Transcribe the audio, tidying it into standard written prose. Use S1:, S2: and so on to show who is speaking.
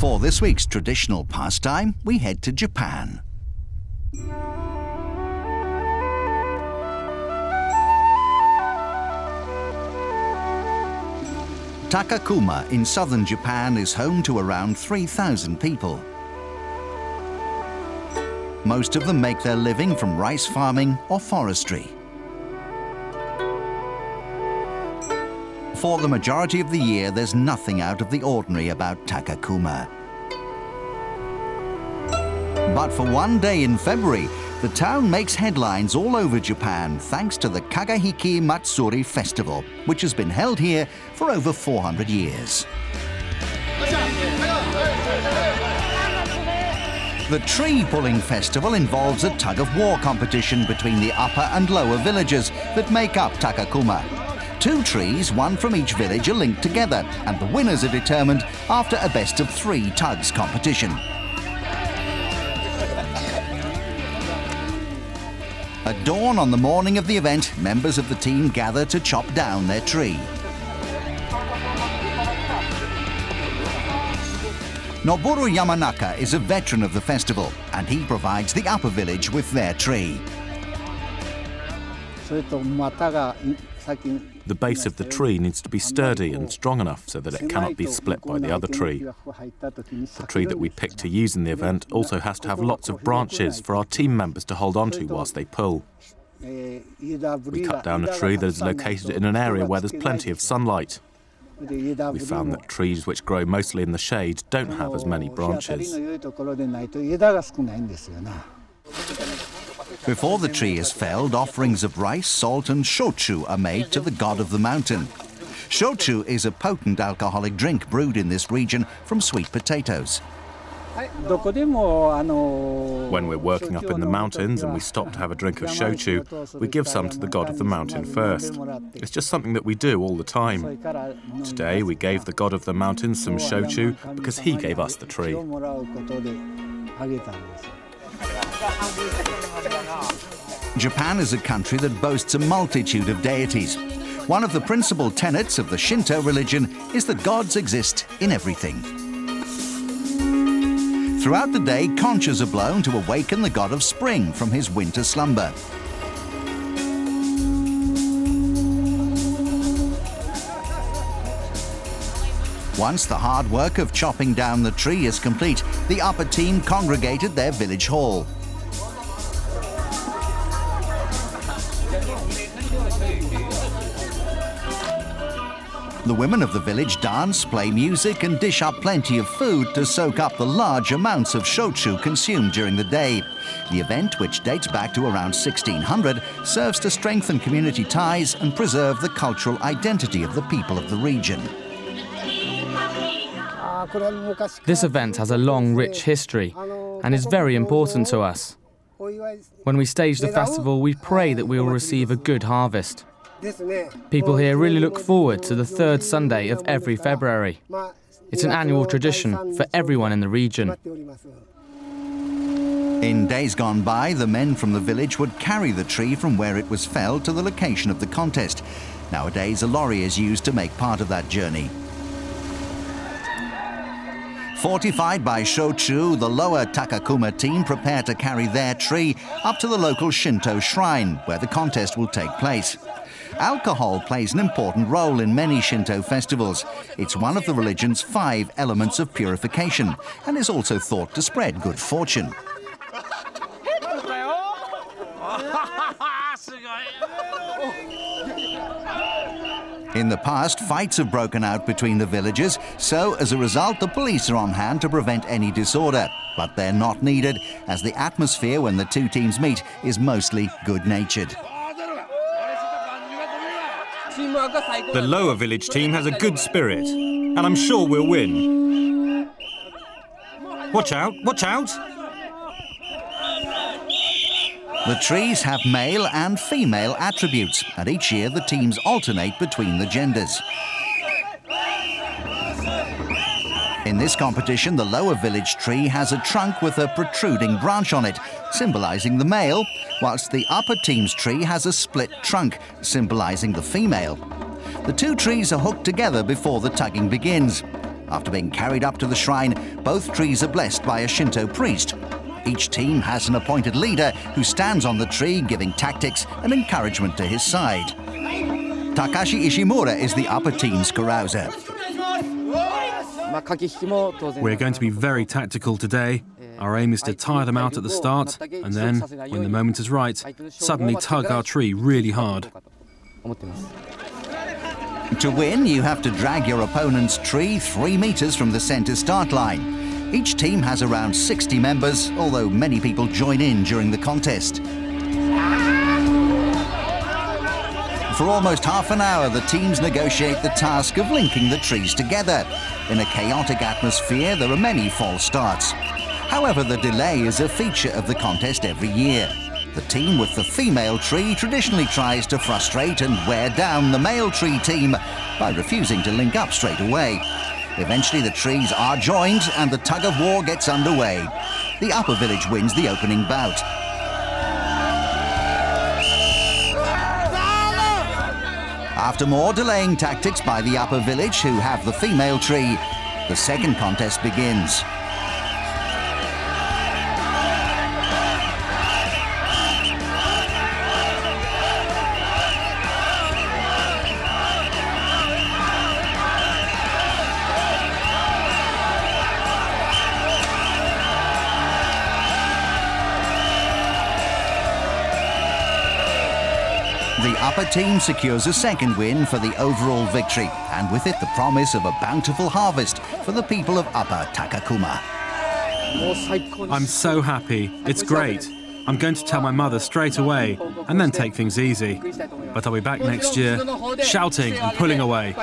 S1: For this week's traditional pastime, we head to Japan. Takakuma in southern Japan is home to around 3,000 people. Most of them make their living from rice farming or forestry. For the majority of the year, there's nothing out of the ordinary about Takakuma. But for one day in February, the town makes headlines all over Japan thanks to the Kagahiki Matsuri Festival, which has been held here for over 400 years. The tree-pulling festival involves a tug-of-war competition between the upper and lower villages that make up Takakuma. 2 trees, one from each village, are linked together, and the winners are determined after a best-of-3 tugs competition. At dawn on the morning of the event, members of the team gather to chop down their tree. Noboru Yamanaka is a veteran of the festival, and he provides the upper village with their tree.
S2: The base of the tree needs to be sturdy and strong enough so that it cannot be split by the other tree. The tree that we pick to use in the event also has to have lots of branches for our team members to hold onto whilst they pull. We cut down a tree that is located in an area where there's plenty of sunlight. We found that trees which grow mostly in the shade don't have as many branches.
S1: Before the tree is felled, offerings of rice, salt and shochu are made to the god of the mountain. Shochu is a potent alcoholic drink brewed in this region from sweet potatoes.
S2: When we're working up in the mountains and we stop to have a drink of shochu, we give some to the god of the mountain first. It's just something that we do all the time. Today we gave the god of the mountain some shochu because he gave us the tree.
S1: Japan is a country that boasts a multitude of deities. One of the principal tenets of the Shinto religion is that gods exist in everything. Throughout the day, conches are blown to awaken the god of spring from his winter slumber. Once the hard work of chopping down the tree is complete, the upper team congregate at their village hall. The women of the village dance, play music and dish up plenty of food to soak up the large amounts of shochu consumed during the day. The event, which dates back to around 1600, serves to strengthen community ties and preserve the cultural identity of the people of the region.
S3: This event has a long, rich history and is very important to us. When we stage the festival, we pray that we will receive a good harvest. People here really look forward to the 3rd Sunday of every February. It's an annual tradition for everyone in the region.
S1: In days gone by, the men from the village would carry the tree from where it was felled to the location of the contest. Nowadays, a lorry is used to make part of that journey. Fortified by shochu, the lower Takakuma team prepare to carry their tree up to the local Shinto shrine, where the contest will take place. Alcohol plays an important role in many Shinto festivals. It's one of the religion's 5 elements of purification and is also thought to spread good fortune. In the past, fights have broken out between the villages, so as a result, the police are on hand to prevent any disorder. But they're not needed, as the atmosphere when the 2 teams meet is mostly good-natured.
S2: The lower village team has a good spirit, and I'm sure we'll win. Watch out, watch out!
S1: The trees have male and female attributes, and each year the teams alternate between the genders. In this competition, the lower village tree has a trunk with a protruding branch on it, symbolising the male, whilst the upper team's tree has a split trunk, symbolising the female. The 2 trees are hooked together before the tugging begins. After being carried up to the shrine, both trees are blessed by a Shinto priest. Each team has an appointed leader who stands on the tree giving tactics and encouragement to his side. Takashi Ishimura is the upper team's carouser.
S4: We're going to be very tactical today. Our aim is to tire them out at the start, and then, when the moment is right, suddenly tug our tree really hard.
S1: To win, you have to drag your opponent's tree 3 meters from the center start line. Each team has around 60 members, although many people join in during the contest. For almost half an hour, the teams negotiate the task of linking the trees together. In a chaotic atmosphere, there are many false starts. However, the delay is a feature of the contest every year. The team with the female tree traditionally tries to frustrate and wear down the male tree team by refusing to link up straight away. Eventually, the trees are joined and the tug-of-war gets underway. The upper village wins the opening bout. After more delaying tactics by the upper village, who have the female tree, the second contest begins. The upper team secures a second win for the overall victory, and with it the promise of a bountiful harvest for the people of Upper Takakuma.
S4: I'm so happy. It's great. I'm going to tell my mother straight away, and then take things easy. But I'll be back next year, shouting and pulling away.